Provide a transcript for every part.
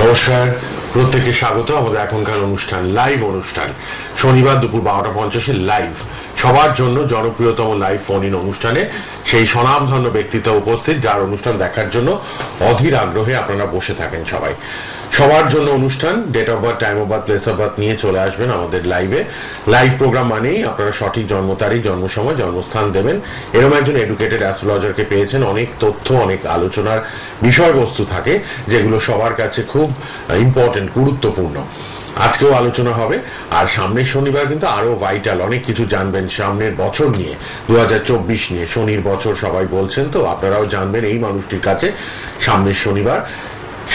নমস্কার, প্রত্যেককে স্বাগত আমাদের এখনকার অনুষ্ঠান, লাইভ অনুষ্ঠান, শনিবার দুপুর 12:50 লাইভ, সবার জন্য জনপ্রিয়তম লাইভ ফোন ইন অনুষ্ঠানে সেই স্বনামধন্য ব্যক্তিত্ব উপস্থিত, যার অনুষ্ঠান দেখার জন্য অধীর আগ্রহে আপনারা বসে থাকেন। সবার জন্য অনুষ্ঠান, date of birth, time of birth, place of birth নিয়ে চলে আসবেন আমাদের লাইভে। লাইভ প্রোগ্রাম মানেই আপনারা সঠিক জন্ম তারিখ, জন্ম সময়, জন্মস্থান দেবেন। এরকম একজন এডুকেটেড অ্যাস্ট্রোলজারকে পেয়েছেন। অনেক তথ্য, অনেক আলোচনার বিষয়বস্তু থাকে যেগুলো সবার কাছে খুব ইম্পর্টেন্ট, গুরুত্বপূর্ণ। আজকেও আলোচনা হবে। আর সামনের শনিবার কিন্তু আরো ভাইটাল, অনেক কিছু জানবেন সামনের বছর নিয়ে, 2024 নিয়ে। শনির বছর সবাই বলছেন, তো আপনারাও জানবেন এই মানুষটির কাছে সামনের শনিবার।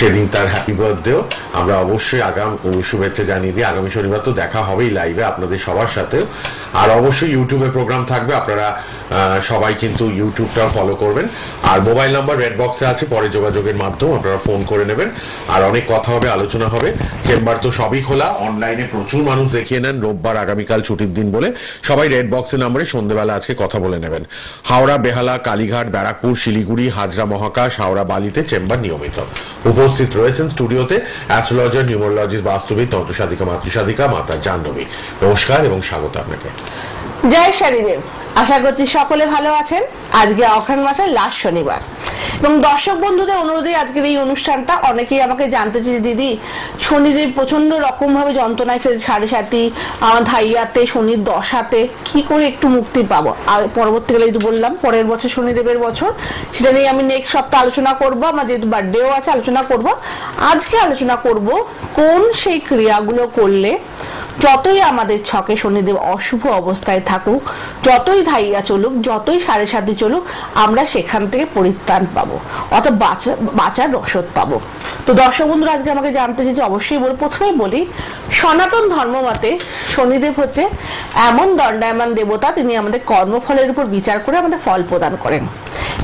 সেদিন তার হ্যাপি বার্থডেও আমরা অবশ্যই শুভেচ্ছা জানিয়ে দিই। আগামী শনিবার তো দেখা হবেই লাইভে আপনাদের সবার সাথেও। আর অবশ্যই ইউটিউবে প্রোগ্রাম থাকবে, আপনারা সবাই কিন্তু ইউটিউবটাও ফলো করবেন। আর মোবাইল নাম্বার রেড বক্সে আছে, পরে যোগাযোগের মাধ্যম আপনারা ফোন করে নেবেন। আর অনেক কথা হবে, আলোচনা হবে। চেম্বার তো সবই খোলা, অনলাইনে প্রচুর মানুষ দেখিয়ে নেন। রোববার আগামীকাল ছুটির দিন বলে সবাই রেড বক্সের নাম্বারে সন্ধ্যেবেলা আজকে কথা বলে নেবেন। হাওড়া, বেহালা, কালীঘাট, ব্যারাকপুর, শিলিগুড়ি, হাজরা মহাকাশ, হাওড়া বালিতে চেম্বার নিয়মিত। উপস্থিত রয়েছেন স্টুডিওতে অ্যাস্ট্রোলজার, নিউমোলজিস্ট, বাস্তুবিদ, তন্ত্রসাধিকা, মাতৃসাধিকা মাতা জাহ্নবী। নমস্কার এবং স্বাগত আপনাকে। জয় শনিদেব। আশা করছি সকলে ভালো আছেন। আজকে অঘ্রাণ মাসের লাস্ট শনিবার এবং দর্শক বন্ধুদের অনুরোধে আজকের এই অনুষ্ঠানটা। অনেকেই আমাকে জানতে চেয়েছে, দিদি শনিদেব প্রচন্ড রকম ভাবে যন্ত্রণায় ফেলছে, 7.5 আমার ধাইয়াতে, শনির দশাতে, কি করে একটু মুক্তি পাবো। আর পরবর্তীকালে যদি বললাম পরের বছর শনিদেবের বছর, সেটা নিয়ে আমি নেক্সট সপ্তাহ আলোচনা করবো। আমার যেহেতু বার্থডেও আছে, আলোচনা করব। আজকে আলোচনা করব কোন সেই ক্রিয়াগুলো করলে যতই আমাদের ছকে শনিদেব অশুভ অবস্থায় থাকুক, যতই ধাইয়া চলুক, যতই 7.5 চলুক, আমরা সেখান থেকে পরিত্রাণ পাবো, অর্থাৎ বাঁচার রসদ পাবো। তো দর্শক বন্ধুরা আজকে আমাকে জানতে চাইছে, অবশ্যই প্রথমেই বলি, সনাতন ধর্ম মতে শনিদেব হচ্ছে এমন দণ্ডায়মান দেবতা, তিনি আমাদের কর্মফলের উপর বিচার করে আমাদের ফল প্রদান করেন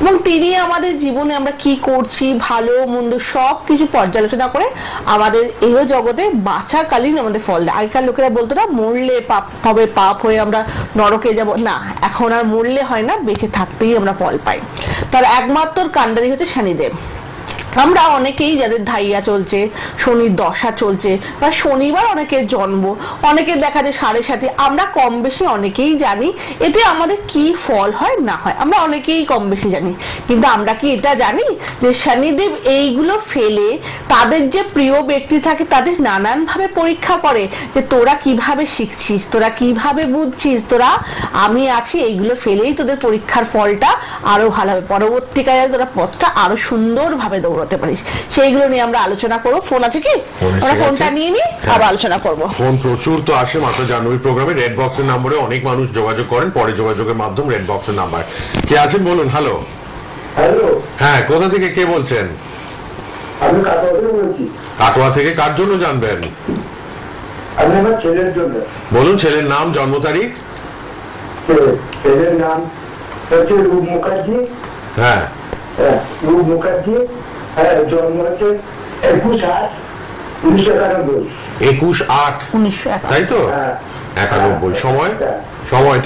এবং তিনি আমাদের জীবনে আমরা কি করছি, ভালো মন্দ সব কিছু পর্যালোচনা করে আমাদের এই জগতে বাঁচাকালীন আমাদের ফল দেয়। আগেকার লোকেরা বলতো না, মরলে পাপ হবে, পাপ হয়ে আমরা নরকে যাব, না, এখন আর মরলে হয় না, বেঁচে থাকতেই আমরা ফল পাই। তার একমাত্র কাণ্ডারি হচ্ছে শনিদেব। আমরা অনেকেই যাদের ধাইয়া চলছে, শনির দশা চলছে, বা শনিবার অনেকের জন্ম, অনেকের দেখা যায় 7.5, আমরা কম বেশি অনেকেই জানি এতে আমাদের কি ফল হয় না হয়, আমরা অনেকেই কম বেশি জানি। কিন্তু আমরা কি এটা জানি যে শনিদেব এইগুলো ফেলে তাদের যে প্রিয় ব্যক্তি থাকে তাদের নানানভাবে পরীক্ষা করে, যে তোরা কিভাবে শিখছিস, তোরা কিভাবে বুঝছিস, তোরা আমি আছি, এইগুলো ফেলেই তোদের পরীক্ষার ফলটা আরো ভালো হবে, পরবর্তীকালে তোরা পথটা আরো সুন্দরভাবে দৌড়াতে পারিস। সেইগুলো নিয়ে আমরা আলোচনা করবো। ফোন আছে কি? আমরা ফোনটা নিয়ে নিই, আবার আলোচনা করবো। ফোন প্রচুর তো আসে মাতা জাহ্নবীর প্রোগ্রামে। রেড বক্সের নম্বরে অনেক মানুষ যোগাযোগ করেন, পরে যোগাযোগের মাধ্যম রেড বক্সের নাম্বার। কে আছেন বলুন? হ্যালো। হ্যালো, হ্যাঁ, কোথা থেকে কে বলছেন? আমি কাটোয়া থেকে বলছি। কাটোয়া থেকে কার জন্য জানবেন? আমি আমার ছেলের জন্য। বলুন, ছেলের নাম, জন্ম তারিখ। ছেলের নাম হচ্ছে রূপ মুখার্জি। হ্যাঁ, রূপ মুখার্জি। জন্ম হচ্ছে 21/8/1991। 21/8, তাই তো? 91। সময়টা সময়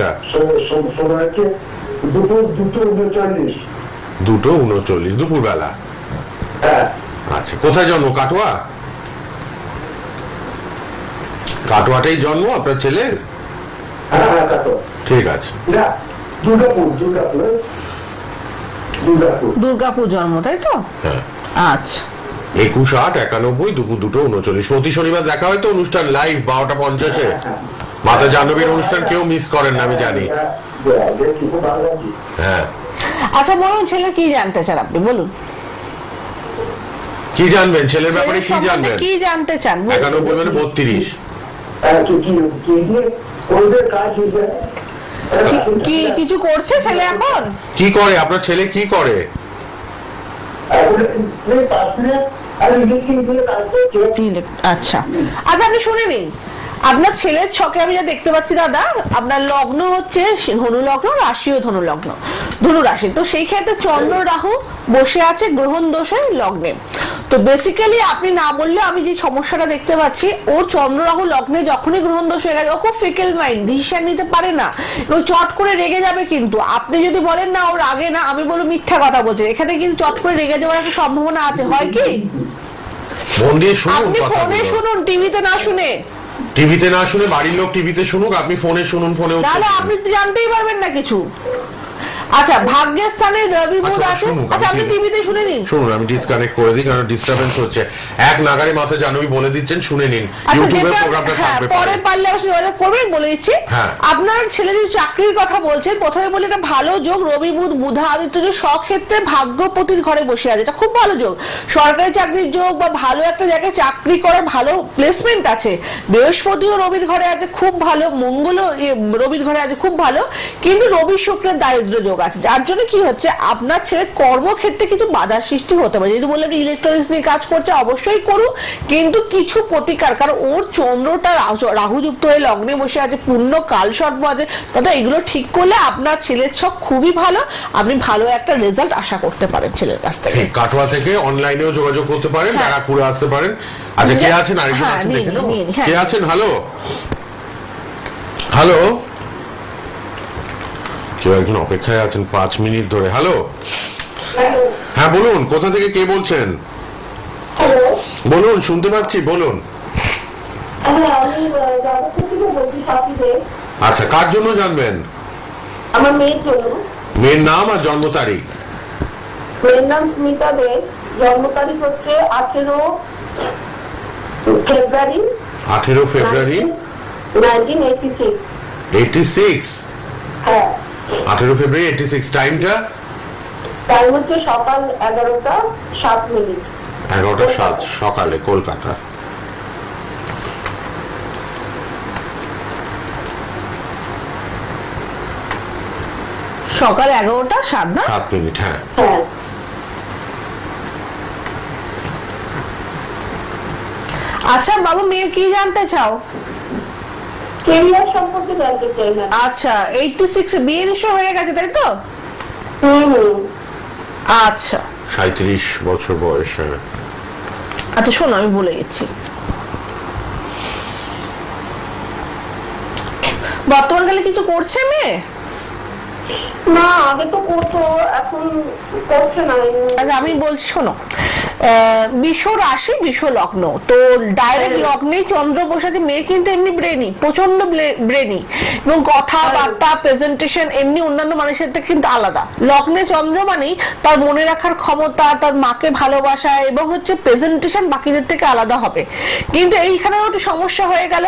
হচ্ছে দুপুর 2:39। 2:39 দুপুর বেলা। আচ্ছা, কোথায় জন্ম? কাটোয়া? কাটোয়াটাই জন্ম আপনার ছেলের? হ্যাঁ, কাটোয়া। ঠিক আছে। না, দুর্গাপুর জন্ম, তাই তো? হ্যাঁ। আচ্ছা, 21/8/91 দুপুর 2:39। প্রতি শনিবার দেখা হয় তো অনুষ্ঠান লাইভ 12:50-এ। মাতা জাহ্নবীর অনুষ্ঠান কেউ মিস করেন না, আমি জানি। হ্যাঁ, আচ্ছা বলুন, ছেলে কি জানতে চান আপনি? বলুন, কি জানবেন ছেলের ব্যাপারে? কি জানবেন? কি জানতে চান? 91 মানে 32। কি কিছু করছে ছেলে এখন? কি করে আপনার ছেলে? কি করে? আচ্ছা আচ্ছা, আপনি শুনে নিন। আপনার ছেলের ছকে আমি যা দেখতে পাচ্ছি দাদা, আপনার লগ্ন হচ্ছে ধনু লগ্ন, রাশিও ধনু লগ্ন, ধনু রাশি। তো সেই ক্ষেত্রে চন্দ্র রাহু বসে আছে গ্রহণ দোষে লগ্নে। তো বেসিক্যালি আপনি না বললে আমি যে সমস্যাটা দেখতে পাচ্ছি, ওর চন্দ্র রাহু লগ্নে যখনই গ্রহণ দোষ হয়ে গেছে, ও খুব ফিকেল মাইন্ড, ডিসিশন নিতে পারে না, ও চট করে রেগে যাবে। কিন্তু আপনি যদি বলেন না ওর আগে না, আমি বলবো মিথ্যা কথা বলছে, এখানে কিন্তু চট করে রেগে যাওয়ার একটা সম্ভাবনা আছে। হয় কি মন দিয়ে শুনুন আপনি ফোনে কথাগুলো। শুনুন, টিভিতে না শুনে। টিভিতে না শুনে বাড়ির লোক টিভিতে শুনুক, আপনি ফোনে শুনুন, ফোনে উত্তর তাহলে দিন। আপনি তো জানতেই পারবেন না কিছু। আচ্ছা, ভাগ্যের স্থানে রবি বুধ আচ্ছা, আছে। শুনুক, আচ্ছা, আমি আপনি টিভিতে শুনে নিন। শুনুন, আমি ডিসকানেক্ট করে দিই কারণ ডিস্টারবেন্স হচ্ছে। এক নাগারে মাথা জানুই বলে দিচ্ছেন, শুনে নিন। আচ্ছা, ইউটিউবে যেটা প্রোগ্রামটা হ্যাঁ থাকবে পরে পারলে অবশ্যই যোগাযোগ করবেন, বলে দিচ্ছি। হ্যাঁ। আপনার ছেলে যদি চাকরির কথা বলছেন, প্রথমে বলি এটা ভালো যোগ, রবি বুধ বুধা আদিত্য যোগ, সক্ষেত্রে ভাগ্যপতির ঘরে বসে আছে, এটা খুব ভালো যোগ। সরকারি চাকরির যোগ বা ভালো একটা জায়গায় চাকরি করার ভালো প্লেসমেন্ট আছে। বৃহস্পতিও রবির ঘরে আছে, খুব ভালো। মঙ্গলও রবির ঘরে আছে, খুব ভালো। কিন্তু রবি শুক্রের দারিদ্র যোগ আছে, যার জন্য কি হচ্ছে, আপনার ছেলে কর্মক্ষেত্রে কিছু বাধার সৃষ্টি হতে পারে। যদি বললাম ইলেকট্রনিক্স নিয়ে কাজ করছে, অবশ্যই করুক, কিন্তু কিছু প্রতিকার, কারণ ওর চন্দ্রটা রাহুযুক্ত হয়ে লগ্নে বসে আছে, পূর্ণ কাল সর্প আছে, তবে এগুলো ঠিক করলে আপনার ছেলের ছক খুবই ভালো। আপনি ভালো একটা রেজাল্ট আশা করতে পারেন ছেলের কাছ থেকে। ঠিক, কাটোয়া থেকে অনলাইনেও যোগাযোগ করতে পারেন, হ্যাঁ। ব্যারাকপুরে আসতে পারেন। আচ্ছা, কে আছেন? আরেকজন হ্যাঁ, আছেন, নিন, দেখে নেবো। নিন, হ্যাঁ। কে আছেন? হ্যালো হ্যালো, কেউ একজন অপেক্ষায় আছেন 5 মিনিট ধরে। হ্যালো, হ্যাঁ বলুন, কোথা থেকে কে বলছেন? বলুন, শুনতে পাচ্ছি, বলুন। আচ্ছা, কার জন্য জানবেন? আমার মেয়ের জন্য। মেয়ের নাম আর জন্ম তারিখ। মেয়ের নাম স্মিতা দে, জন্ম তারিখ হচ্ছে 18 ফেব্রুয়ারি 1986। 86? হ্যাঁ, 18 ফেব্রুয়ারি 86। টাইমটা? টাইম হচ্ছে সকাল 11টা 7 মিনিট। 11:07 সকালে, কলকাতা। সকাল 11টা 7 না? 7 মিনিট, হ্যাঁ। হ্যাঁ, আচ্ছা বাবু, মেয়ে কি জানতে চাও? কেরিয়ার সম্পর্কে জানতে চাই না। আচ্ছা, 86 বিয়ে নিশ্চয় হয়ে গেছে, তাই তো? আচ্ছা 37 বছর বয়স, হ্যাঁ। আচ্ছা, শোনো আমি বলে দিচ্ছি। বর্তমানকালে কিছু করছে মেয়ে? না, আগে তো করতো, এখন করছে না। আচ্ছা, আমি বলছি শোনো, বিশ্ব রাশি বিশ্ব লগ্ন, তো ডাইরেক্ট লগ্নে চন্দ্র বসাতে মেয়ে কিন্তু এমনি ব্রেনি, প্রচন্ড ব্রেনি, এবং কথাবার্তা প্রেজেন্টেশন এমনি অন্যান্য মানুষের থেকে কিন্তু আলাদা। লগ্নে চন্দ্র মানেই তার মনে রাখার ক্ষমতা, তার মাকে ভালোবাসা এবং হচ্ছে প্রেজেন্টেশন বাকিদের থেকে আলাদা হবে। কিন্তু এইখানেও একটু সমস্যা হয়ে গেল,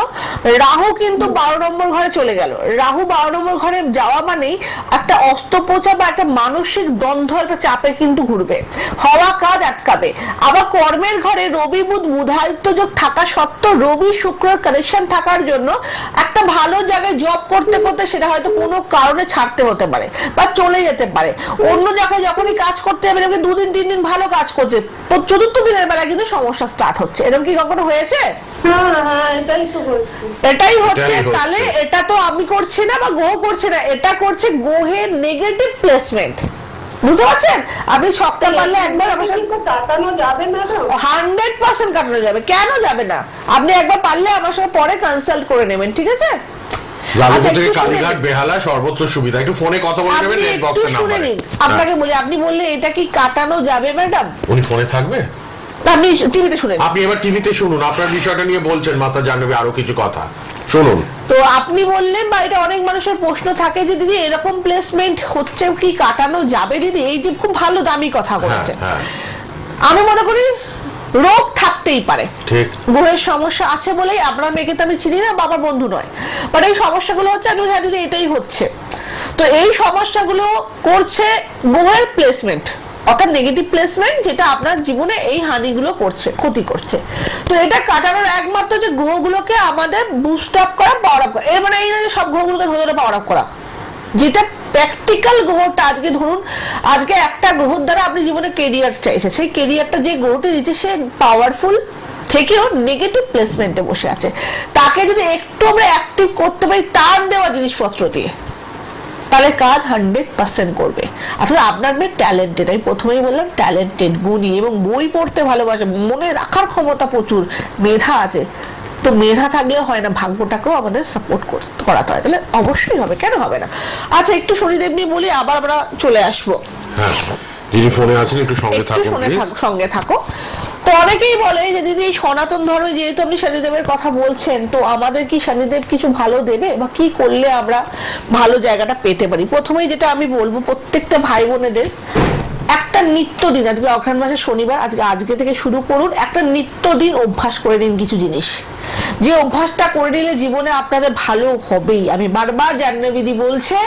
রাহু কিন্তু 12 নম্বর ঘরে চলে গেল। রাহু 12 নম্বর ঘরে যাওয়া মানেই একটা অস্তপোচা বা একটা মানসিক দ্বন্দ্ব, একটা চাপে কিন্তু ঘুরবে, হওয়া কাজ আটকাবে। আবার কর্মের ঘরে রবি বুধ বুধাদিত্য যোগ থাকা সত্ত্বেও রবি শুক্রের কানেকশন থাকার জন্য একটা ভালো জায়গায় জব করতে করতে সেটা হয়তো কোনো কারণে ছাড়তে হতে পারে বা চলে যেতে পারে। অন্য জায়গায় যখনই কাজ করতে যাবে, 2 দিন 3 দিন ভালো কাজ করছে, 4th দিনের বেলা কিন্তু সমস্যা স্টার্ট হচ্ছে। এরকম কি কখনো হয়েছে? এটাই হচ্ছে। তাহলে এটা তো আমি করছি না বা গ্রহ করছে না, এটা করছে গ্রহের নেগেটিভ প্লেসমেন্ট। বুঝতে পারছেন? আপনি ছকটা পারলে একবার আমার সাথে কাটানো যাবে না। 100% কাটানো যাবে, কেন যাবে না? আপনি একবার পারলে আমার সাথে পরে কনসাল্ট করে নেবেন, ঠিক আছে? যাদবপুর থেকে কালীঘাট, বেহালা সর্বত্র সুবিধা। একটু ফোনে কথা বলে নেবেন, নেট বক্সের নাম্বারে। আপনাকে বলি, আপনি বললে এটা কি কাটানো যাবে ম্যাডাম? উনি ফোনে থাকবে, আপনি টিভিতে শুনেন। আপনি এবার টিভিতে শুনুন, আপনার বিষয়টা নিয়ে বলছেন, মাতা জানবে আরো কিছু কথা, শুনুন। তো আপনি বললেন, বা এটা অনেক মানুষের প্রশ্ন থাকে যে দিদি এরকম প্লেসমেন্ট হচ্ছে কি কাটানো যাবে দিদি? এই যে খুব ভালো দামি কথা বলেছেন। আমি মনে করি রোগ থাকতেই পারে, ঠিক, গ্রহের সমস্যা আছে বলেই। আপনার মেয়েকে তো আমি চিনি না, বাবার বন্ধু নয়, বাট এই সমস্যাগুলো হচ্ছে, আমি হ্যাঁ দিদি এটাই হচ্ছে। তো এই সমস্যাগুলো করছে গ্রহের প্লেসমেন্ট, অর্থাৎ নেগেটিভ প্লেসমেন্ট, যেটা আপনার জীবনে এই হানিগুলো করছে, ক্ষতি করছে। তো এটা কাটানোর একমাত্র যে গ্রহগুলোকে আমাদের বুস্ট আপ করা, পাওয়ার আপ করা। এর মানে এই না যে সব গ্রহগুলোকে ধরে ধরে পাওয়ার আপ করা, যেটা প্র্যাকটিক্যাল গ্রহটা। আজকে ধরুন, আজকে একটা গ্রহের দ্বারা আপনি জীবনে কেরিয়ার চাইছে, সেই কেরিয়ারটা যে গ্রহটি দিচ্ছে সে পাওয়ারফুল থেকেও নেগেটিভ প্লেসমেন্টে বসে আছে। তাকে যদি একটু আমরা অ্যাক্টিভ করতে পারি তার দেওয়া জিনিসপত্র দিয়ে, তাহলে কাজ 100% করবে। আসলে আপনার মেয়ে ট্যালেন্টেড, আমি প্রথমেই বললাম ট্যালেন্টেড, গুণী এবং বই পড়তে ভালোবাসে, মনে রাখার ক্ষমতা প্রচুর, মেধা আছে। তো মেধা থাকলেও হয় না, ভাগ্যটাকেও আমাদের সাপোর্ট করাতে হয়, তাহলে অবশ্যই হবে, কেন হবে না? আচ্ছা, একটু শনিদেব নিয়ে বলি, আবার আমরা চলে আসবো। হ্যাঁ, যিনি ফোনে আছেন একটু সঙ্গে থাকুন, সঙ্গে থাকো। তো অনেকেই বলে যে দিদি এই সনাতন ধর্মে যেহেতু আপনি শনিদেবের কথা বলছেন, তো আমাদের কি শনিদেব কিছু ভালো দেবে বা কি করলে আমরা ভালো জায়গাটা পেতে পারি? প্রথমেই যেটা আমি বলবো, প্রত্যেকটা ভাই বোনেদের একটা নিত্য দিন, আজকে অঘ্রাণ মাসের শনিবার, আজকে থেকে শুরু করুন, একটা নিত্য দিন অভ্যাস করে নিন কিছু জিনিস, যে অভ্যাসটা করে নিলে জীবনে আপনাদের ভালো হবেই। আমি বারবার জাহ্নবীদি বলছে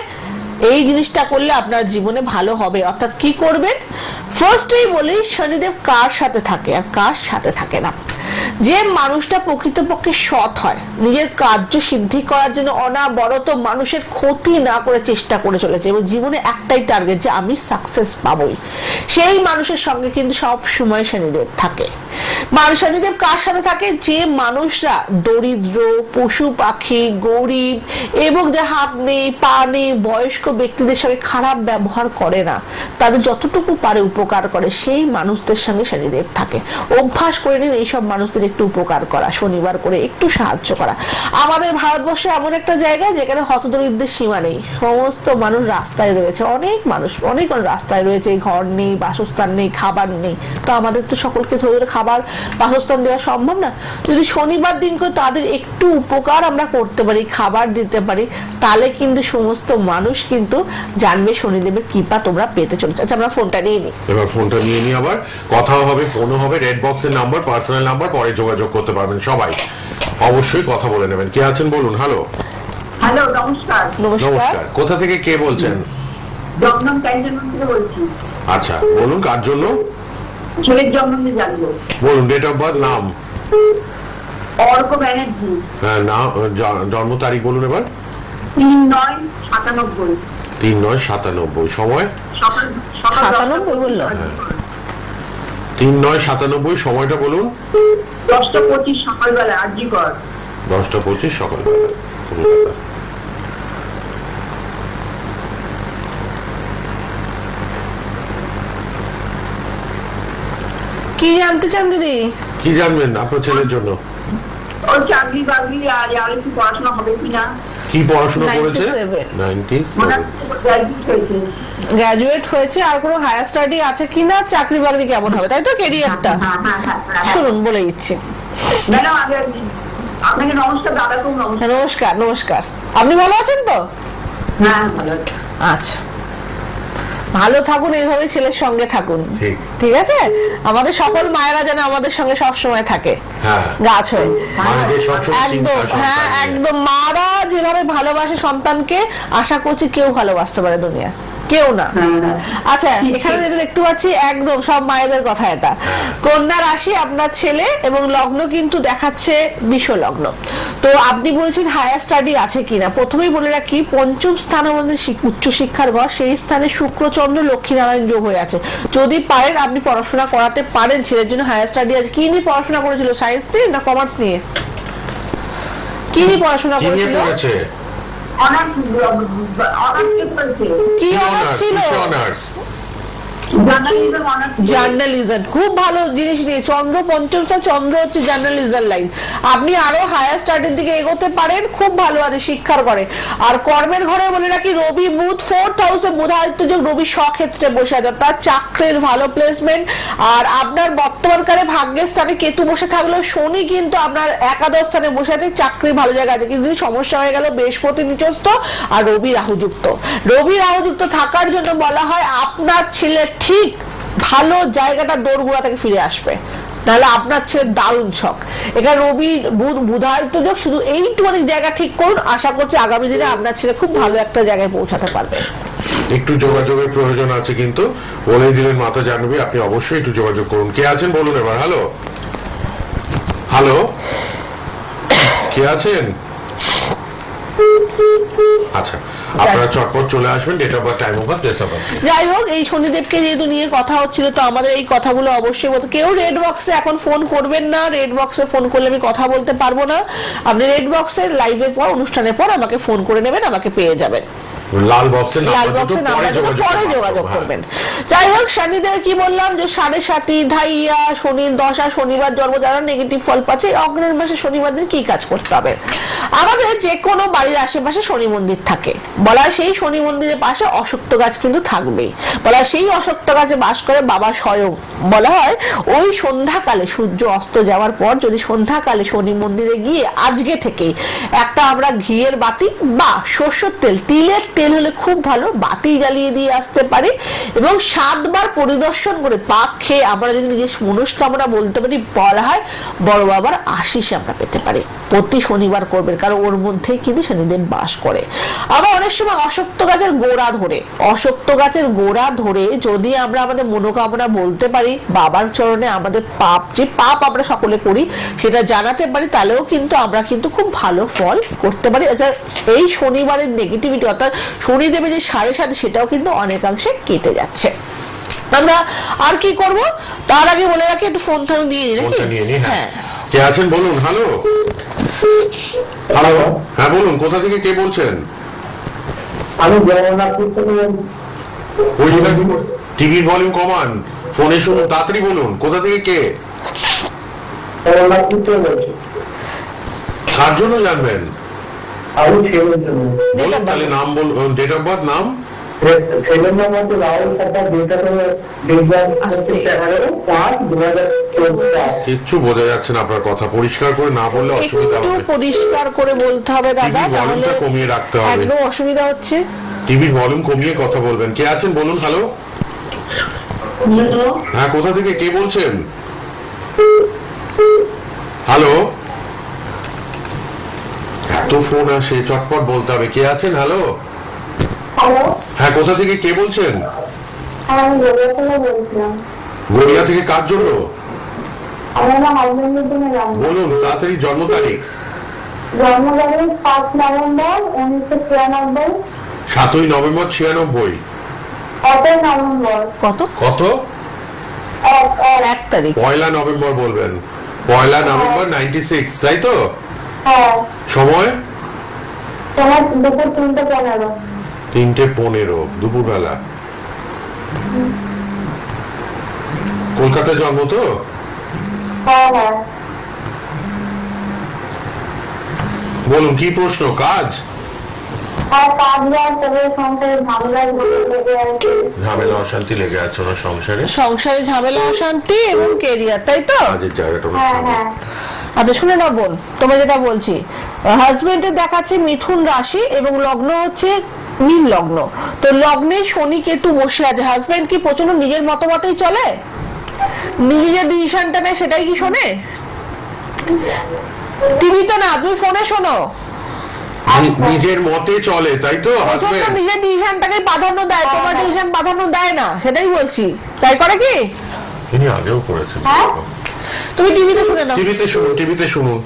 এই জিনিসটা করলে আপনার জীবনে ভালো হবে। অর্থাৎ কি করবেন? ফার্স্টেই বলি, শনিদেব কার সাথে থাকে আর কার সাথে থাকে না। যে মানুষটা প্রকৃতপক্ষে সৎ হয়, নিজের কার্য সিদ্ধি করার জন্য অনাবরত মানুষের ক্ষতি না করে চেষ্টা করে চলেছে এবং জীবনে একটাই টার্গেট যে আমি সাকসেস পাবই, সেই মানুষের সঙ্গে কিন্তু সব সময় শনিদেব থাকে। শনিদেব কার সাথে থাকে? যে মানুষরা দরিদ্র, পশু পাখি, গরিব এবং যে হাত নেই পা নেই বয়স্ক ব্যক্তিদের সঙ্গে খারাপ ব্যবহার করে না, তাদের যতটুকু পারে উপকার করে, সেই মানুষদের সঙ্গে শনিদেব থাকে। অভ্যাস করে নিন এইসব মানুষদের একটু উপকার করা, শনিবার করে একটু সাহায্য করা। আমাদের ভারতবর্ষে এমন একটা জায়গা যেখানে হতদরিদ্রের সীমা নেই, সমস্ত মানুষ রাস্তায় রয়েছে, অনেক মানুষ রাস্তায় রয়েছে, ঘর নেই, বাসস্থান নেই, খাবার নেই। তো আমাদের তো সকলকে ধরে খাবার বাসস্থান দেওয়া সম্ভব না। যদি শনিবার দিন করে তাদের একটু উপকার আমরা করতে পারি, খাবার দিতে পারি, তাহলে কিন্তু সমস্ত মানুষ কিন্তু জানবে শনিদেবের কৃপা তোমরা পেতে চলেছে। আচ্ছা, আমরা ফোনটা নিয়ে নিই। এবার ফোনটা নিয়ে নিই, আবার কথাও হবে, ফোনও হবে। রেড বক্সের নাম্বার, পার্সোনাল নাম্বার, পরে যোগাযোগ করতে পারবেন সবাই। অবশ্যই কথা বলে নেবেন। কে আছেন বলুন। হ্যালো। হ্যালো, নমস্কার। নমস্কার। কোথা থেকে কে বলছেন? জগন্নাথ ক্যান্টনমেন্ট থেকে বলছি। আচ্ছা, বলুন কার জন্য? ছেলের জন্মদিন জানবো। বলুন, ডেট অফ বার্থ, নাম। অর্ক ব্যানার্জি। হ্যাঁ, না, জন্ম তারিখ বলুন এবার। 3/9/97। 3/9/97। সময়? সকাল 97 বললো। 3/9/97। সময়টা বলুন। 10:25 সকালবেলা, আজিকর। 10:25 সকালবেলা, কলকাতা। কি জানতে চান দিদি? কি জানবেন আপনার ছেলের জন্য? ওর চাকরি বাকরি আর একটু পড়াশোনা হবে কিনা। কি পড়াশোনা করেছে? 97 গ্রাজুয়েট হয়েছে। গ্রাজুয়েট হয়েছে, আর কোনো হায়ার স্টাডি আছে কিনা, চাকরি বাকরি কেমন হবে, তাই তো? ক্যারিয়ারটা শুনুন, বলে দিচ্ছি। ম্যাডাম, আপনাকে নমস্কার। দাদাকেও নমস্কার। নমস্কার। নমস্কার। আপনি ভালো আছেন তো? হ্যাঁ, ভালো। আচ্ছা, ভালো থাকুন, এইভাবে ছেলের সঙ্গে থাকুন। ঠিক আছে? আমাদের সকল মায়েরা যেন আমাদের সঙ্গে সব সময় থাকে, গাছ হয়ে। একদম, হ্যাঁ, একদম। মারা যেভাবে ভালোবাসে সন্তানকে, আশা করছি কেউ ভালোবাসতে পারে দুনিয়া, কেউ না। আচ্ছা, এখানে যেটা দেখতে পাচ্ছি একদম সব মায়েদের কথা, এটা কন্যা রাশি আপনার ছেলে এবং লগ্ন কিন্তু দেখাচ্ছে বিষ লগ্ন। তো আপনি বলছেন হায়ার স্টাডি আছে কিনা। প্রথমেই বলে রাখি, পঞ্চম স্থান আমাদের উচ্চ শিক্ষার ঘর, সেই স্থানে শুক্রচন্দ্র লক্ষ্মীনারায়ণ যোগ হয়ে আছে। যদি পারেন আপনি পড়াশোনা করাতে পারেন ছেলের জন্য। হায়ার স্টাডি আছে। কি নিয়ে পড়াশোনা করেছিল? সায়েন্স নিয়ে না কমার্স নিয়ে? কি নিয়ে পড়াশোনা করেছিল? কি অনার্স ছিল? জার্নালিজম। খুব ভালো জিনিস নিয়ে। চন্দ্র পঞ্চম স্থান, চন্দ্র হচ্ছে জার্নালিজম লাইন। আপনি আরো হায়ার স্টাডির দিকে এগোতে পারেন, খুব ভালো আছে শিক্ষার ঘরে। আর কর্মের ঘরে বলে রাখি, রবি বুধ 4th হাউসে বুধাদিত্য যোগ, রবি স্বক্ষেত্রে বসে আছে, তার চাকরির ভালো প্লেসমেন্ট। আর আপনার বর্তমানকালে ভাগ্যের স্থানে কেতু বসে থাকলেও শনি কিন্তু আপনার একাদশ স্থানে বসে আছে, চাকরির ভালো জায়গা আছে। কিন্তু সমস্যা হয়ে গেল বৃহস্পতি নিচস্থ আর রবি রাহুযুক্ত। রবি রাহুযুক্ত থাকার জন্য বলা হয় আপনার ছেলে ঠিক ভালো জায়গাটা দোরগোড়া থেকে ফিরে আসবে, তাহলে আপনার ছেলে দারুণ ছক। এখানে রবি বুধাদিত্য যোগ, শুধু এইটুখানি জায়গা ঠিক করুন, আশা করছি আগামী দিনে আপনার ছেলে খুব ভালো একটা জায়গায় পৌঁছাতে পারবে। একটু যোগাযোগের প্রয়োজন আছে, কিন্তু বলে দিলেন মাতা জাহ্নবী, আপনি অবশ্যই একটু যোগাযোগ করুন। কে আছেন বলুন এবার। হ্যালো। হ্যালো, কে আছেন? আচ্ছা, আপনারা চটপট চলে আসবেন। Date of birth, time of birth, place of birth. যাই হোক, এই শনিদেবকে যেহেতু নিয়ে কথা হচ্ছিল, তো আমাদের এই কথাগুলো অবশ্যই বলতে, কেউ রেড বক্সে এখন ফোন করবেন না। রেড বক্সে ফোন করলে আমি কথা বলতে পারবো না। আপনি রেড বক্সের লাইভের পর, অনুষ্ঠানের পর আমাকে ফোন করে নেবেন, আমাকে পেয়ে যাবেন। লাল বক্সের নাম্বার পরে যোগাযোগ করবেন। যাই হোক, শনিদেব কি বললাম যে 7.5 ধাইয়া, শনির দশা, শনিবার জন্ম, যারা নেগেটিভ ফল পাচ্ছে, অগ্রহণ মাসে শনিবার দিন কি কাজ করতে হবে? আমাদের যে কোনো বাড়ির আশেপাশে শনি মন্দির থাকে, বলা হয় সেই শনি মন্দিরের পাশে অশ্বত্থ গাছ কিন্তু থাকবেই। বলা হয় সেই অশ্বত্থ গাছে বাস করে বাবা স্বয়ং। বলা হয় ওই সন্ধ্যাকালে সূর্য অস্ত যাওয়ার পর যদি সন্ধ্যাকালে শনি মন্দিরে গিয়ে আজকে থেকেই একটা আমরা ঘিয়ের বাতি বা সরষের তেল, তিলের তেল হলে খুব ভালো, বাতি জ্বালিয়ে দিয়ে আসতে পারি এবং 7 বার পরিদর্শন করে পাক খেয়ে আমরা যদি নিজের মনস্কামনা বলতে পারি, বলা হয় বড় বাবার আশীষ আমরা পেতে পারি। প্রতি শনিবার করবেন, কারণ ওর মধ্যে কিন্তু শনিদেব বাস করে। আবার অনেক সময় অশ্বত্থ গাছের গোড়া ধরে যদি আমরা আমাদের মনোকামনা বলতে পারি, বাবার চরণে আমাদের যে পাপ আমরা সকলে করি সেটা জানাতে পারি, তাহলেও কিন্তু আমরা কিন্তু খুব ভালো ফল করতে পারি। এই শনিবারের নেগেটিভিটি অর্থাৎ শনিদেবের যে 7.5 সেটাও কিন্তু অনেকাংশে কেটে যাচ্ছে। আমরা আর কি করব তার আগে বলে রাখি, একটু ফোন নিয়ে নিই। হ্যাঁ, কে আছেন বলুন। হ্যালো, হ্যাঁ বলুন, কোথা থেকে কে বলছেন? আমি জগন্নাথপুর থেকে। টিভির ভলিউম কমান, ফোনে শুনুন, তাড়াতাড়ি বলুন, কোথা থেকে কে? জগন্নাথপুর থেকে বলছি। কার জন্য জানবেন? আমি ছেলের জন্য। বলুন তাহলে, নাম বলুন, ডেট অফ বার্থ, নাম। ছেলের নাম হচ্ছে রাহুল সরকার, কিচ্ছু বোঝা যাচ্ছে না আপনার কথা, পরিষ্কার করে না বললে অসুবিধা হবে। একটু পরিষ্কার করে বলতে হবে দাদা, তাহলে কমিয়ে রাখতে হবে, একদম অসুবিধা হচ্ছে। টিভির ভলিউম কমিয়ে কথা বলবেন। কে আছেন বলুন। হ্যালো, হ্যাঁ, কোথা থেকে কে বলছেন? হ্যালো, এত ফোন আসে, চটপট বলতে হবে। কে আছেন? হ্যালো, হ্যাঁ, কোথা থেকে কে বলছেন? গড়িয়া থেকে। কার জন্য বলুন তাড়াতাড়ি? জন্ম তারিখ? 5 নভেম্বর 1996। 7ই নভেম্বর 96। কত? 1 তারিখ। 1 নভেম্বর বলবেন। 1 নভেম্বর 96, তাই তো? সময়? দুপুর 3:15। 3:15 দুপুরবেলা। কলকাতায় জন্ম তো? বলুন কি প্রশ্ন? কাজ? ঝামেলা অশান্তি লেগে আছে ওনার সংসারে। ঝামেলা অশান্তি এবং কেরিয়ার, তাই তো? কাজের জায়গাটা। আচ্ছা শুনে না বোন, তোমার যেটা বলছি, হাজবেন্ডের দেখাচ্ছে মিথুন রাশি এবং লগ্ন হচ্ছে মীন লগ্ন। তো লগ্নে শনি কেতু বসে আছে। হাজবেন্ড কি প্রচন্ড নিজের মতবাদেই চলে? নিজের ডিসিশনটা নেয় সেটাই কি শোনে? টিভিতে না, তুমি ফোনে শোনো। নিজের মতে চলে, তাই তো? নিজের ডিসিশনটাকে প্রাধান্য দেয়, তোমার ডিসিশন প্রাধান্য দেয় না, সেটাই বলছি। তাই করে কি? তিনি আগেও করেছেন। তুমি টিভিতে শুনে নাও। টিভিতে শুনুন।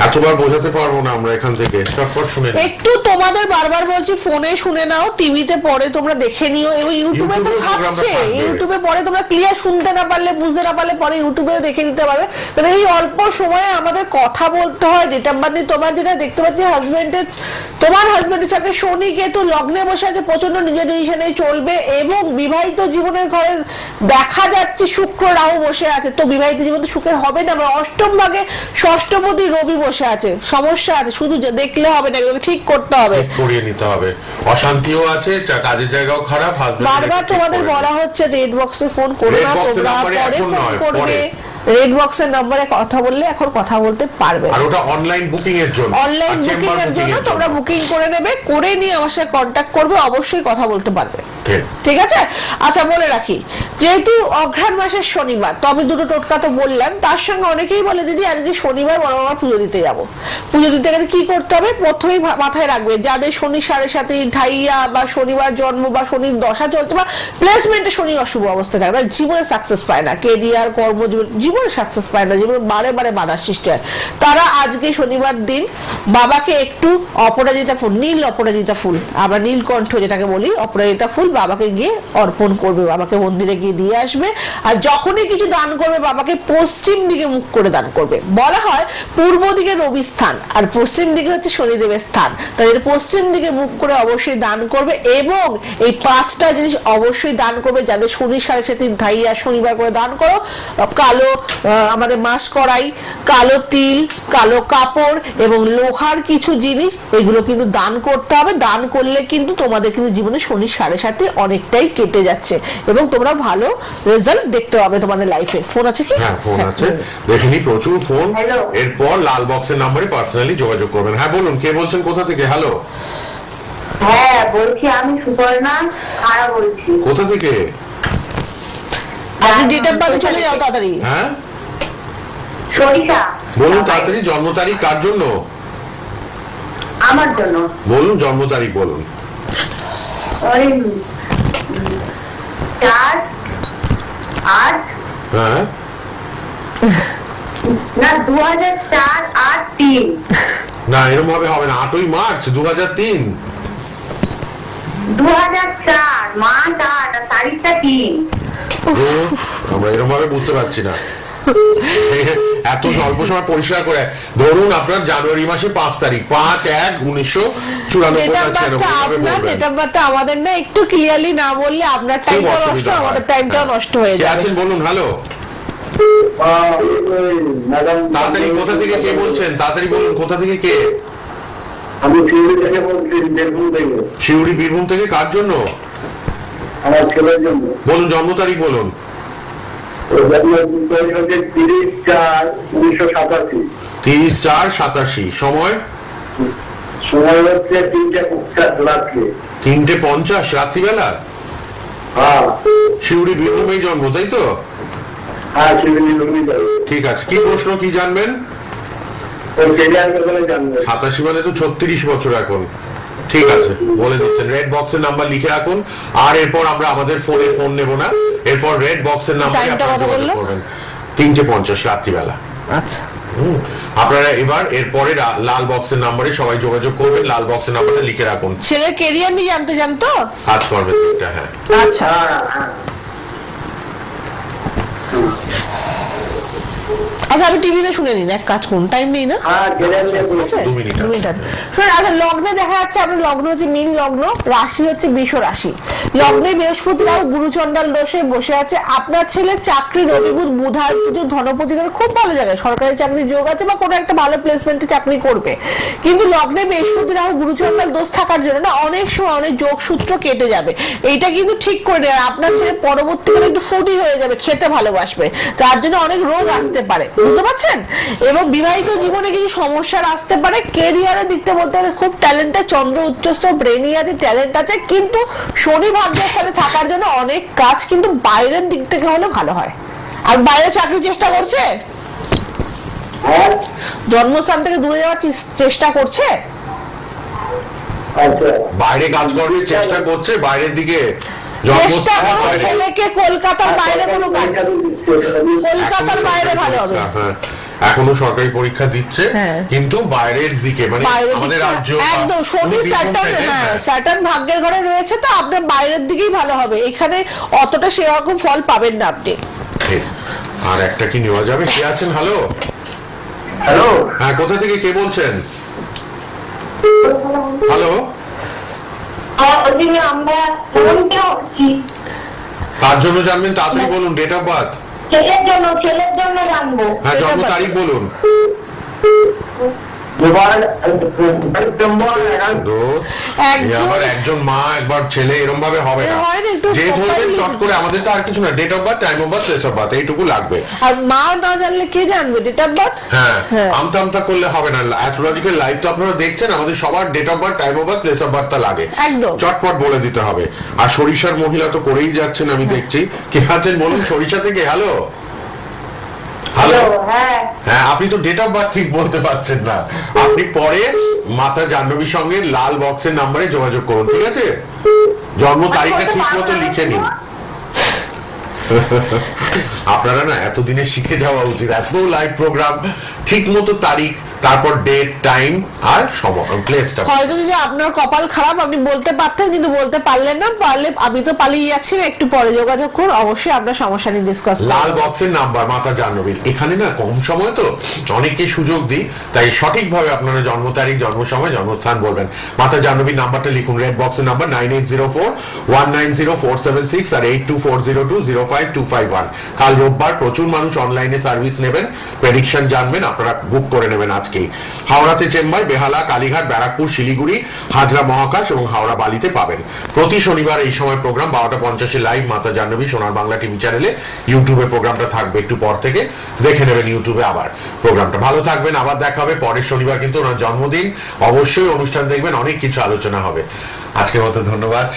এতবার বোঝাতে পারবো না আমরা এখান থেকে, চটপট শুনে। একটু তোমাদের বারবার বলছি, ফোনে শুনে নাও, টিভিতে পরে তোমরা দেখে নিও, এবং ইউটিউবে তো থাকছে। ইউটিউবে পরে তোমরা ক্লিয়ার শুনতে না পারলে, বুঝতে না পারলে পরে ইউটিউবে দেখে নিতে পারবে। কারণ এই অল্প সময়ে আমাদের কথা বলতে হয়। ডেট অফ বার্থ তোমার যেটা দেখতে পাচ্ছি, তোমার হাজবেন্ডের সাথে শনি কেতু লগ্নে বসে আছে, প্রচন্ড নিজের ডিসিশনে চলবে, এবং বিবাহিত জীবনের ঘরে দেখা যাচ্ছে শুক্র রাহু বসে আছে। তো বিবাহিত জীবন তো সুখের হবে না। অষ্টম ভাগে ষষ্ঠপতি রবি বসে আছে, সমস্যা আছে। শুধু দেখলে হবে না, এগুলোকে ঠিক করতে হবে, করিয়ে নিতে হবে। অশান্তিও আছে, কাজের জায়গাও খারাপ। বারবার তোমাদের বলা হচ্ছে রেড বক্সে ফোন করো না, তোমরা পরে ফোন করবে। রেড বক্সের নম্বরে কথা বললে এখন কথা বলতে পারবে। আর ওটা অনলাইন বুকিং এর জন্য, তোমরা বুকিং করে নেবে, করে নিয়ে আমার সাথে কন্ট্যাক্ট করবে, অবশ্যই কথা বলতে পারবে। ঠিক আছে? আচ্ছা বলে রাখি, যেহেতু অঘ্রাণ মাসের শনিবার, তো আমি দুটো টোটকা তো বললাম, তার সঙ্গে অনেকেই বলে দিদি আজকে শনিবার বড় বাবা পুজো দিতে যাবো। পুজো দিতে গেলে কি করতে হবে? প্রথমেই মাথায় রাখবে, যাদের শনি 7.5 ঢাইয়া বা শনিবার জন্ম বা শনির দশা চলছে বা প্লেসমেন্টে শনি অশুভ অবস্থা থাকে, তারা জীবনে সাকসেস পায় না, কেরিয়ার জীবনে সাকসেস পায় না, জীবনে বারে বারে বাধার সৃষ্টি হয়, তারা আজকে শনিবার দিন বাবাকে একটু অপরাজিতা ফুল, নীল অপরাজিতা ফুল, আমরা নীলকণ্ঠ যেটাকে বলি, অপরাজিতা ফুল বাবাকে গিয়ে অর্পণ করবে, বাবাকে মন্দিরে গিয়ে দিয়ে আসবে। আর যখনই কিছু দান করবে বাবাকে পশ্চিম দিকে মুখ করে দান করবে। বলা হয় পূর্ব দিকে রবি স্থান আর পশ্চিম দিকে হচ্ছে শনিদেবের স্থান, তাদের পশ্চিম দিকে মুখ করে অবশ্যই দান করবে। এবং এই 5টা জিনিস অবশ্যই দান করবে। যাদের শনি 3.5 ধাইয়া শনিবার করে দান করো, কালো আমাদের মাস কড়াই, কালো তিল, কালো কাপড় এবং লোহার কিছু জিনিস, এগুলো কিন্তু দান করতে হবে। দান করলে কিন্তু তোমাদের কিন্তু জীবনে শনি 7.5 অনেকটাই কেটে যাচ্ছে এবং তোমরা ভালো রেজাল্ট দেখতে পাবে তোমাদের লাইফে। ফোন আছে কি? হ্যাঁ ফোন আছে, দেখিনি প্রচুর ফোন। Hello. এরপর লাল বক্সের নাম্বারে পার্সোনালি যোগাযোগ করবেন। হ্যাঁ বলুন, কে বলছেন, কোথা থেকে? হ্যালো, হ্যাঁ বলছি আমি সুপর্ণা খাড়া বলছি। কোথা থেকে? আপনি ডেট অফ বার্থে চলে যাও তাড়াতাড়ি। হ্যাঁ সরিষা। বলুন তাড়াতাড়ি, জন্ম তারিখ কার জন্য আমার জন্য। বলুন, জন্ম তারিখ বলুন। ওই 4/8 হ্যাঁ না 2004/8/3। না এরকম ভাবে হবে না, 8ই মার্চ 2003। 2004 মাস 8 আর তারিখটা 3। আমরা এরকম ভাবে বুঝতে পারছি না। এত স্বল্প সময় পরিষ্কার করে ধরুন আপনার জানুয়ারি মাসে 5 তারিখ, 5/1/1994। ডেট অফ বার্থটা আপনার, ডেট অফ বার্থটা আমাদের না, একটু ক্লিয়ারলি না বললে আপনার টাইমটা নষ্ট, আমাদের টাইমটাও নষ্ট হয়ে কে যাবে। আছেন বলুন। হ্যালো, ম্যাডাম তাড়াতাড়ি কোথা থেকে কে বলছেন, তাড়াতাড়ি বলুন কোথা থেকে কে? আমি শিউরি থেকে বলছি, বীরভূম থেকে। শিউরি বীরভূম থেকে, কার জন্য? আমার ছেলের জন্য। বলুন জন্ম তারিখ বলুন। ওর জন্ম তারিখ হচ্ছে 30/4/1987। 30/4/87। সময়? সময় হচ্ছে 3:50 রাত্রে। 3:50 রাত্রিবেলা। হ্যাঁ শিউরি বীরভূমেই জন্ম, তাই তো? হ্যাঁ শিউরি বীরভূমই যাবে। ঠিক আছে, কি প্রশ্ন, কি জানবেন? ওর কেরিয়ার ব্যাপারে জানবে। 87 মানে তো 36 বছর এখন। ঠিক আছে, বলে দিচ্ছেন। রেড বক্সের নাম্বার লিখে রাখুন। আর এরপর আমরা আমাদের ফোনে ফোন নেব না, এরপর রেড বক্সের নাম্বারে টাইমটা আপনারা কত যোগাযোগ বললো? করবেন। 3:50 রাত্রিবেলা। আচ্ছা, আপনারা এবার এরপরে লাল বক্সের নাম্বারে সবাই যোগাযোগ করবেন। লাল বক্সের নাম্বারটা লিখে রাখুন। ছেলের কেরিয়ার নিয়ে জানতে চান তো? আজ করবেন এটা। হ্যাঁ আচ্ছা, হ্যাঁ হ্যাঁ আচ্ছা আমি টিভিতে শুনে নিন, এক কাজ করুন, টাইম নেই না? হ্যাঁ কেরিয়ার নিয়ে বলছি। আছে? 2 মিনিট 2 মিনিট আছে। শুনুন, আচ্ছা লগ্নে দেখা যাচ্ছে আপনার লগ্ন হচ্ছে মীন লগ্ন, রাশি হচ্ছে বৃষ রাশি। লগ্নে বৃহস্পতি রাহু গুরুচণ্ডাল দোষে বসে আছে। আপনার ছেলে চাকরি রবি বুধ বুধায় ধনপতি করে খুব ভালো জায়গায় সরকারি চাকরির যোগ আছে বা কোনো একটা ভালো প্লেসমেন্টে চাকরি করবে। কিন্তু লগ্নে বৃহস্পতি রাহু গুরুচণ্ডাল দোষ থাকার জন্য না অনেক সময় অনেক যোগসূত্র কেটে যাবে। এইটা কিন্তু ঠিক করে নেয়। আপনার ছেলে পরবর্তীকালে একটু ফুডি হয়ে যাবে, খেতে ভালোবাসবে, যার জন্য অনেক রোগ আসতে পারে, বুঝতে পারছেন? এবং বিবাহিত জীবনে কিছু সমস্যার আসতে পারে। কেরিয়ারের দিকটা বলতে গেলে খুব ট্যালেন্টেড, চন্দ্র উচ্চস্থ, ব্রেনি আছে, ট্যালেন্ট আছে, কিন্তু শনি ভাগ্যস্থানে থাকার জন্য অনেক কাজ কিন্তু বাইরের দিক থেকে হলে ভালো হয়। আর বাইরে চাকরির চেষ্টা করছে, হ্যাঁ জন্মস্থান থেকে দূরে যাওয়ার চেষ্টা করছে। আচ্ছা বাইরে কাজ করার চেষ্টা করছে, বাইরের দিকে চেষ্টা করো ছেলেকে কলকাতার বাইরে কোনো কাজ, কলকাতার বাইরে ভালো হবে। হ্যাঁ, এখনো সরকারি পরীক্ষা দিচ্ছে, হ্যাঁ। কিন্তু বাইরের দিকে, মানে বাইরের আমাদের দিকটা রাজ্য একদম শনি স্যাটার্ন, হ্যাঁ স্যাটার্ন ভাগ্যের ঘরে রয়েছে, তো আপনার বাইরের দিকেই ভালো হবে। এখানে অতটা সেরকম ফল পাবেন না আপনি। ঠিক। আর একটা কি নেওয়া যাবে? কে আছেন? হ্যালো, হ্যালো হ্যাঁ কোথা থেকে কে বলছেন? হ্যালো, আমরা ফোনটা কার জন্য জানবেন? তাড়াতাড়ি বলুন। Date of birth? ছেলের জন্য জানবো। হ্যাঁ, জন্ম তারিখ বলুন। একজন মা একবার ছেলে, এরকম ভাবে হবে না। যে ধরবেন চট করে, আমাদের তো আর কিছু না, date of birth, time of birth, place of birth, এইটুকু লাগবে। আর মা না জানলে কে জানবে ডেট অফ বার্থ? হ্যাঁ, আমতা আমতা করলে হবে না। অ্যাস্ট্রোলজিক্যাল লাইভ তো আপনারা দেখছেন, আমাদের সবার date of birth, time of birth, place of বার্থটা লাগে, একদম চটপট বলে দিতে হবে। আর সরিষার মহিলা তো করেই যাচ্ছেন, আমি দেখছি। কে আছেন বলুন সরিষা থেকে? হ্যালো, হ্যালো, হ্যাঁ হ্যাঁ আপনি তো ডেট অফ বার্থ ঠিক বলতে পারছেন না। আপনি পরে মাতা জাহ্নবীর সঙ্গে লাল বক্সের নাম্বারে যোগাযোগ করুন, ঠিক আছে? জন্ম তারিখটা ঠিক মতো লিখে নিন। আপনারা না এতদিনে শিখে যাওয়া উচিত, এত লাইভ প্রোগ্রাম ঠিক মতো তারিখ তারপর ডেট, টাইম আর সময়, প্লেসটা। হয়তো যদি আপনার কপাল খারাপ আপনি বলতে পারতেন কিন্তু বলতে পারলেন না, পারলে আমি তো পালিয়ে যাচ্ছি, একটু পরে যোগাযোগ করুন, অবশ্যই আপনার সমস্যা নিয়ে ডিসকাস করব। লাল বক্সের নাম্বার মাতা জাহ্নবীর। এখানে না কম সময় তো অনেককে সুযোগ দিই, তাই সঠিকভাবে আপনারা জন্ম তারিখ, জন্ম সময়, জন্মস্থান বলবেন। মাতা জাহ্নবীর নাম্বারটা লিখুন, রেড বক্সের নাম্বার 9804190476 আর 8240205251। কাল রোববার প্রচুর মানুষ অনলাইনে সার্ভিস নেবেন, প্রেডিকশন জানবেন, আপনারা বুক করে নেবেন আজকেই। হাওড়াতে চেম্বার, বেহালা, কালীঘাট, ব্যারাকপুর, শিলিগুড়ি, হাজরা মহাকাশ এবং হাওড়া বালিতে পাবেন। প্রতি শনিবার এই সময় প্রোগ্রাম 12:50 লাইভ মাতা জাহ্নবী সোনার বাংলা টিভি চ্যানেলে। ইউটিউবে প্রোগ্রামটা থাকবে একটু পর থেকে, দেখে নেবেন ইউটিউবে আবার প্রোগ্রামটা। ভালো থাকবেন, আবার দেখা হবে পরের শনিবার, কিন্তু ওনার জন্মদিন, অবশ্যই অনুষ্ঠান দেখবেন, অনেক কিছু আলোচনা হবে। আজকের মতো ধন্যবাদ।